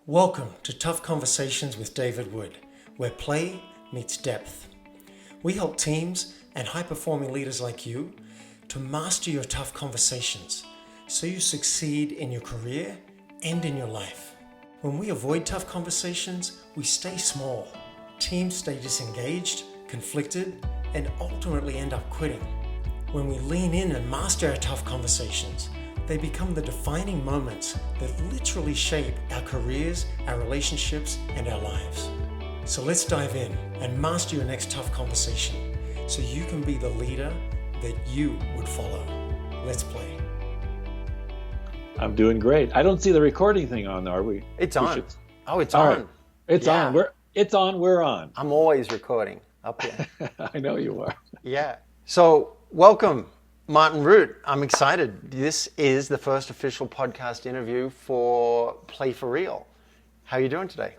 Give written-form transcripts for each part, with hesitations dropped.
Welcome to Tough Conversations with David Wood, where play meets depth. We help teams and high-performing leaders like you to master your tough conversations so you succeed in your career and in your life. When we avoid tough conversations, we stay small. Teams stay disengaged, conflicted, and ultimately end up quitting. When we lean in and master our tough conversations, they become the defining moments that literally shape our careers, our relationships, and our lives. So let's dive in and master your next tough conversation so you can be the leader that you would follow. Let's play. I'm doing great. I don't see the recording thing on, are we? It's on. Oh, it's All on. right. It's on. We're on. I'm always recording up here. I know you are. Yeah. So welcome, Martin Rutte. I'm excited. This is the first official podcast interview for Play for Real. How are you doing today?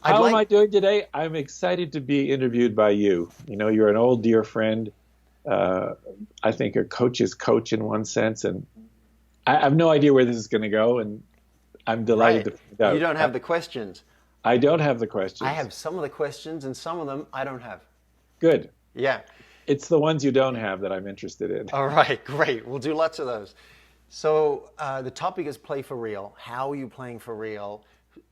How am I doing today? I'm excited to be interviewed by you. You know, you're an old dear friend. I think a coach's coach in one sense, and I have no idea where this is going to go, and I'm delighted to find out. You don't have the questions. I don't have the questions. I have some of the questions, and some of them I don't have. Good. Yeah. It's the ones you don't have that I'm interested in. All right, great. We'll do lots of those. So the topic is play for real. How are you playing for real?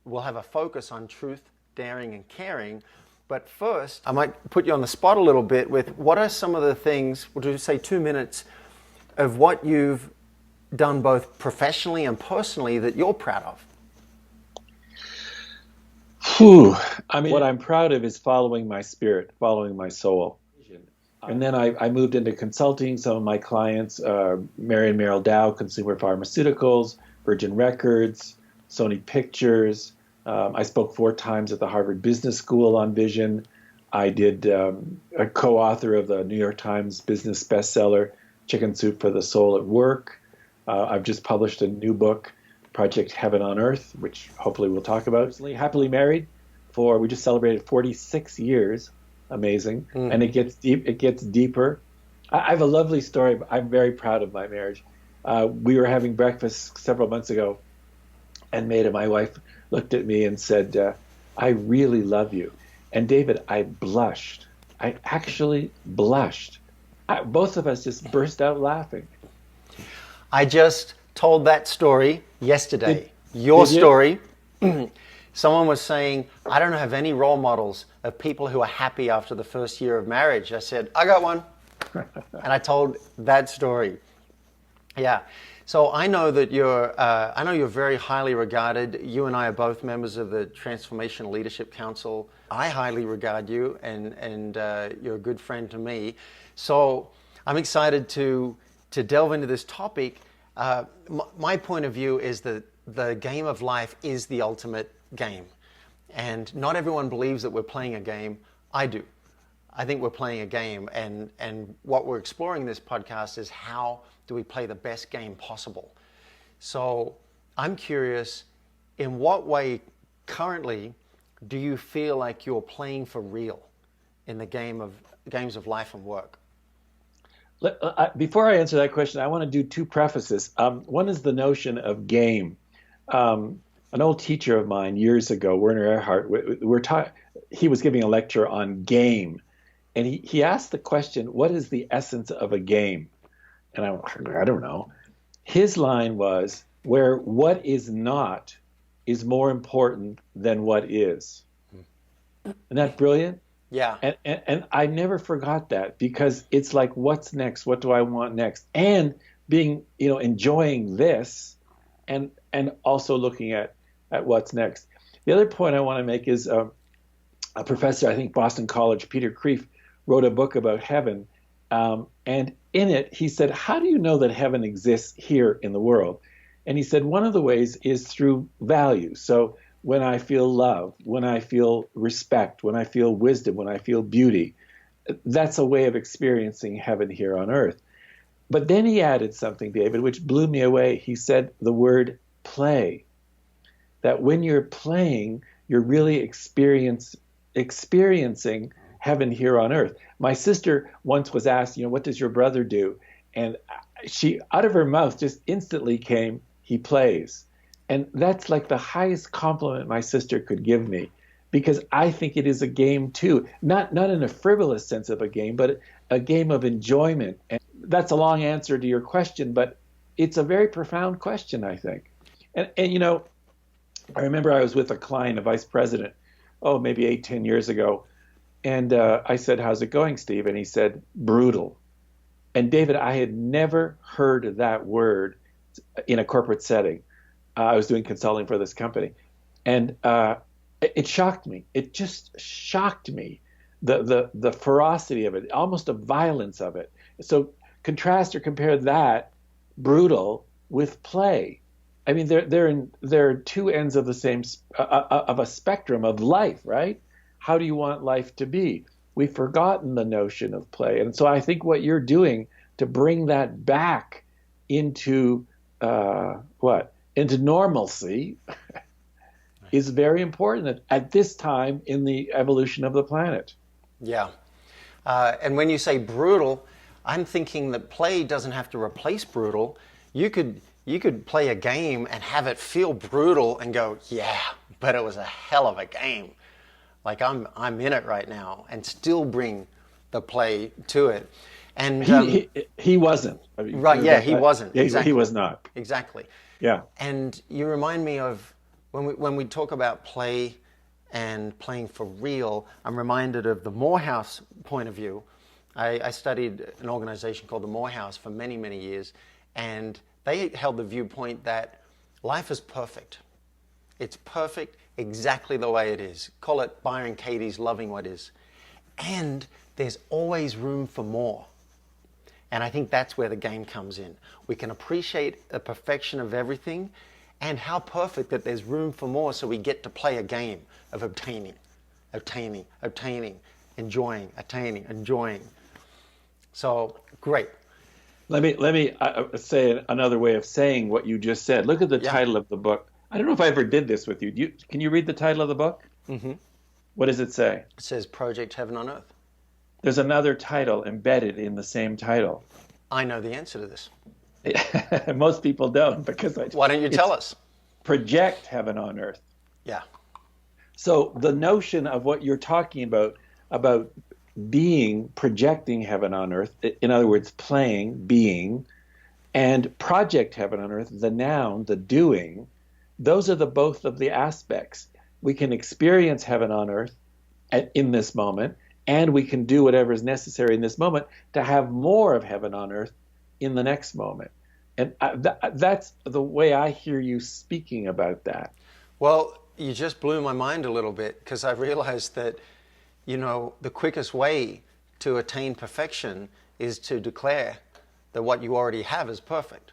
We'll have a focus on truth, daring, and caring. But first, I might put you on the spot a little bit with what are some of the things, we'll just say 2 minutes, of what you've done both professionally and personally that you're proud of? Whew. I mean, what I'm proud of is following my spirit, following my soul. And then I moved into consulting. Some of my clients, Mary and Merrill Dow, Consumer Pharmaceuticals, Virgin Records, Sony Pictures. I spoke 4 times at the Harvard Business School on vision. I did a co-author of the New York Times business bestseller, Chicken Soup for the Soul at Work. I've just published a new book, Project Heaven on Earth, which hopefully we'll talk about. Happily married we just celebrated 46 years. Amazing. And it gets deep. It gets deeper. I have a lovely story. I'm very proud of my marriage. We were having breakfast several months ago, and Maida, my wife, looked at me and said, I really love you. And David, I blushed. I actually blushed. Both of us just burst out laughing. I just told that story yesterday. Your story. Someone was saying, I don't have any role models of people who are happy after the first year of marriage. I said, I got one. And I told that story. Yeah. So I know that you're very highly regarded. You and I are both members of the Transformational Leadership Council. I highly regard you, and you're a good friend to me. So I'm excited to delve into this topic. My point of view is that the game of life is the ultimate game. And not everyone believes that we're playing a game. I do. I think we're playing a game. And what we're exploring in this podcast is how do we play the best game possible? So I'm curious, in what way currently do you feel like you're playing for real in the games of life and work? Before I answer that question, I want to do 2 prefaces. One is the notion of game. An old teacher of mine years ago, Werner Erhard, he was giving a lecture on game. And he asked the question, what is the essence of a game? And I don't know. His line was, where what is not is more important than what is. Isn't that brilliant? Yeah. And I never forgot that, because it's like, what's next? What do I want next? And being, enjoying this and also looking at what's next. The other point I want to make is a professor, I think Boston College, Peter Kreeft, wrote a book about heaven. And in it, he said, how do you know that heaven exists here in the world? And he said, one of the ways is through value. So when I feel love, when I feel respect, when I feel wisdom, when I feel beauty, that's a way of experiencing heaven here on earth. But then he added something, David, which blew me away. He said the word play. That when you're playing, you're really experiencing heaven here on earth. My sister once was asked, what does your brother do? And she, out of her mouth, just instantly came, he plays. And that's like the highest compliment my sister could give me, because I think it is a game too. Not in a frivolous sense of a game, but a game of enjoyment. And that's a long answer to your question, but it's a very profound question, I think. And you know, I remember I was with a client, a vice president, oh, maybe 8, 10 years ago. And I said, "How's it going, Steve?" And he said, "Brutal." And David, I had never heard that word in a corporate setting. I was doing consulting for this company. And it shocked me. It just shocked me, the ferocity of it, almost the violence of it. So contrast or compare that brutal with play. I mean, they're two ends of the same of a spectrum of life, right? How do you want life to be? We've forgotten the notion of play, and so I think what you're doing to bring that back into into normalcy is very important at this time in the evolution of the planet. Yeah. And when you say brutal, I'm thinking that play doesn't have to replace brutal. You could play a game and have it feel brutal and go, yeah, but it was a hell of a game. Like I'm in it right now, and still bring the play to it. And he wasn't. I mean, right, yeah, he wasn't. Exactly. He was not. Exactly. Yeah. And you remind me of when we talk about play and playing for real, I'm reminded of the Morehouse point of view. I studied an organization called the Morehouse for many, many years, and they held the viewpoint that life is perfect. It's perfect exactly the way it is. Call it Byron Katie's loving what is. And there's always room for more. And I think that's where the game comes in. We can appreciate the perfection of everything and how perfect that there's room for more, so we get to play a game of obtaining, enjoying, attaining, enjoying. So, great. Let me say another way of saying what you just said. Look at the title of the book. I don't know if I ever did this with you. Can you read the title of the book? Mm-hmm. What does it say? It says Project Heaven on Earth. There's another title embedded in the same title. I know the answer to this. Most people don't, because why don't you tell us? Project Heaven on Earth. Yeah. So the notion of what you're talking about being, projecting heaven on earth, in other words, playing, being, and project heaven on earth, the noun, the doing, those are both of the aspects. We can experience heaven on earth in this moment, and we can do whatever is necessary in this moment to have more of heaven on earth in the next moment. And that's the way I hear you speaking about that. Well, you just blew my mind a little bit, because I realized that, you know, the quickest way to attain perfection is to declare that what you already have is perfect.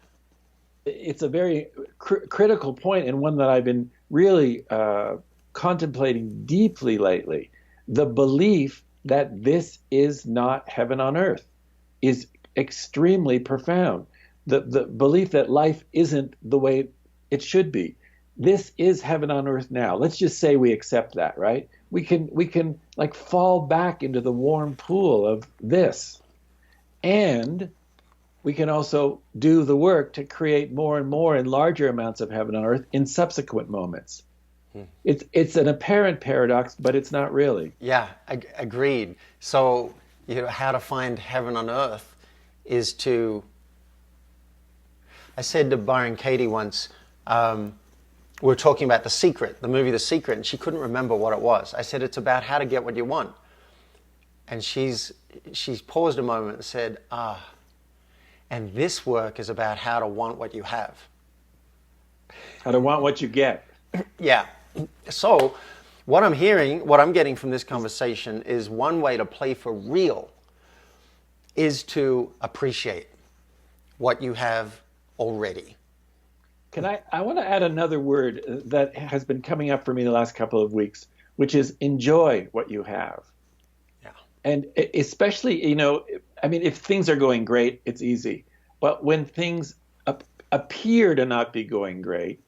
It's a very critical point, and one that I've been really contemplating deeply lately. The belief that this is not heaven on earth is extremely profound. The belief that life isn't the way it should be. This is heaven on earth now. Let's just say we accept that, right? We can like fall back into the warm pool of this. And we can also do the work to create more and more and larger amounts of heaven on earth in subsequent moments. It's an apparent paradox, but it's not really. Yeah, agreed. So, you know, how to find heaven on earth is to... I said to Byron Katie once, we were talking about The Secret, the movie The Secret, and she couldn't remember what it was. I said, it's about how to get what you want. And she's paused a moment and said, and this work is about how to want what you have. How to want what you get. Yeah. So what I'm hearing, what I'm getting from this conversation is one way to play for real is to appreciate what you have already. I want to add another word that has been coming up for me the last couple of weeks, which is enjoy what you have. Yeah. And especially, you know, I mean, if things are going great, it's easy. But when things appear to not be going great,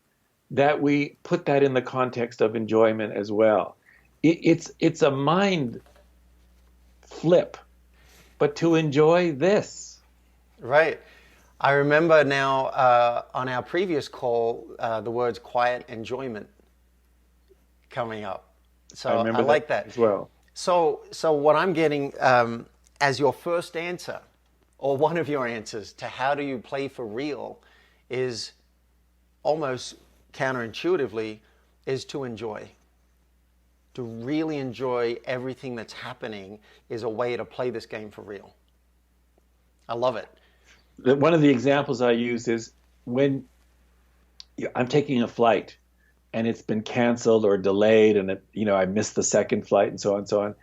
that we put that in the context of enjoyment as well. It's a mind flip, but to enjoy this. Right. I remember now on our previous call, the words quiet enjoyment coming up. So I remember like that as well. So what I'm getting as your first answer, or one of your answers to how do you play for real, is almost counterintuitively, is to enjoy. To really enjoy everything that's happening is a way to play this game for real. I love it. One of the examples I use is when I'm taking a flight and it's been canceled or delayed, and I missed the second flight and so on and so on.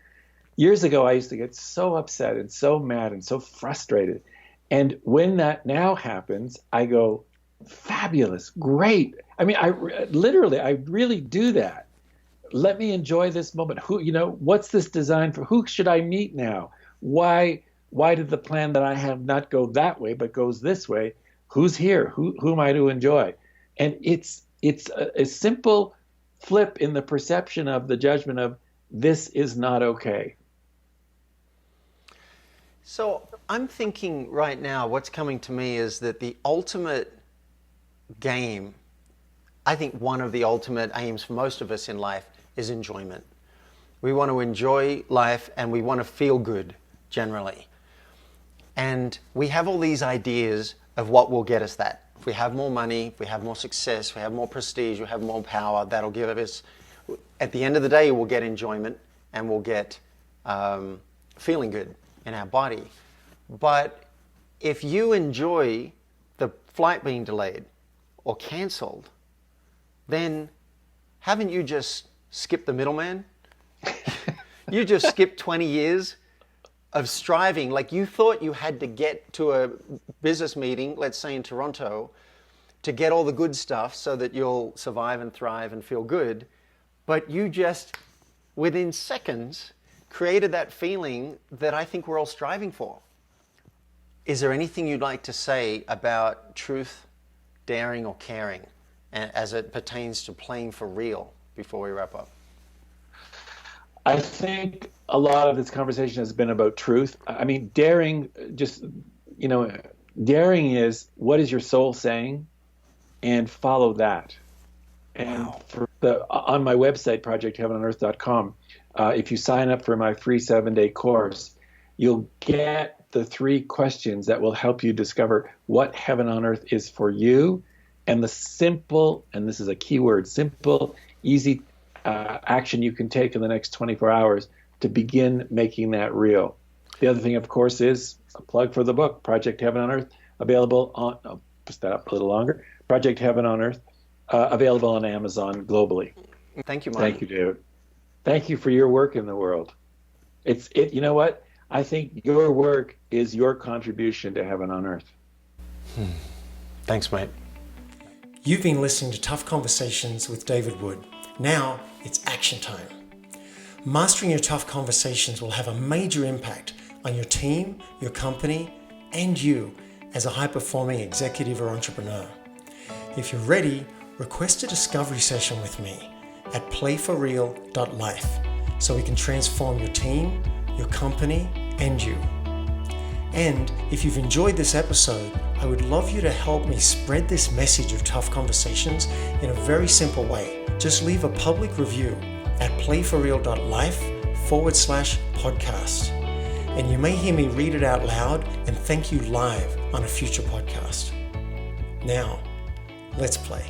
Years ago, I used to get so upset and so mad and so frustrated. And when that now happens, I go, fabulous, great. I mean, I really do that. Let me enjoy this moment. What's this designed for? Who should I meet now? Why did the plan that I have not go that way, but goes this way? Who's here? Who am I to enjoy? And it's a simple flip in the perception of the judgment of this is not okay. So I'm thinking right now, what's coming to me is that the ultimate game, I think one of the ultimate aims for most of us in life is enjoyment. We want to enjoy life and we want to feel good generally. And we have all these ideas of what will get us that. If we have more money, if we have more success, if we have more prestige, we have more power, that'll give us, at the end of the day, we'll get enjoyment and we'll get feeling good in our body. But if you enjoy the flight being delayed or canceled, then haven't you just skipped the middleman? You just skipped 20 years of striving. Like, you thought you had to get to a business meeting, let's say in Toronto, to get all the good stuff so that you'll survive and thrive and feel good. But you just, within seconds, created that feeling that I think we're all striving for. Is there anything you'd like to say about truth, daring, or caring as it pertains to playing for real before we wrap up? I think a lot of this conversation has been about truth. I mean, daring, daring is, what is your soul saying? And follow that. And on my website, projectheavenonearth.com, if you sign up for my free 7-day course, you'll get the 3 questions that will help you discover what heaven on earth is for you, and the simple, and this is a key word, simple, easy action you can take in the next 24 hours to begin making that real. The other thing, of course, is a plug for the book, Project Heaven on Earth, available on, I'll push that up a little longer, Project Heaven on Earth, available on Amazon globally. Thank you, Martin. Thank you, David. Thank you for your work in the world. You know what? I think your work is your contribution to heaven on earth. Thanks, mate. You've been listening to Tough Conversations with David Wood. Now it's action time. Mastering your tough conversations will have a major impact on your team, your company, and you as a high-performing executive or entrepreneur. If you're ready, request a discovery session with me at playforreal.life so we can transform your team, your company, and you. And if you've enjoyed this episode, I would love you to help me spread this message of tough conversations in a very simple way. Just leave a public review at playforreal.life/podcast. And you may hear me read it out loud and thank you live on a future podcast. Now, let's play.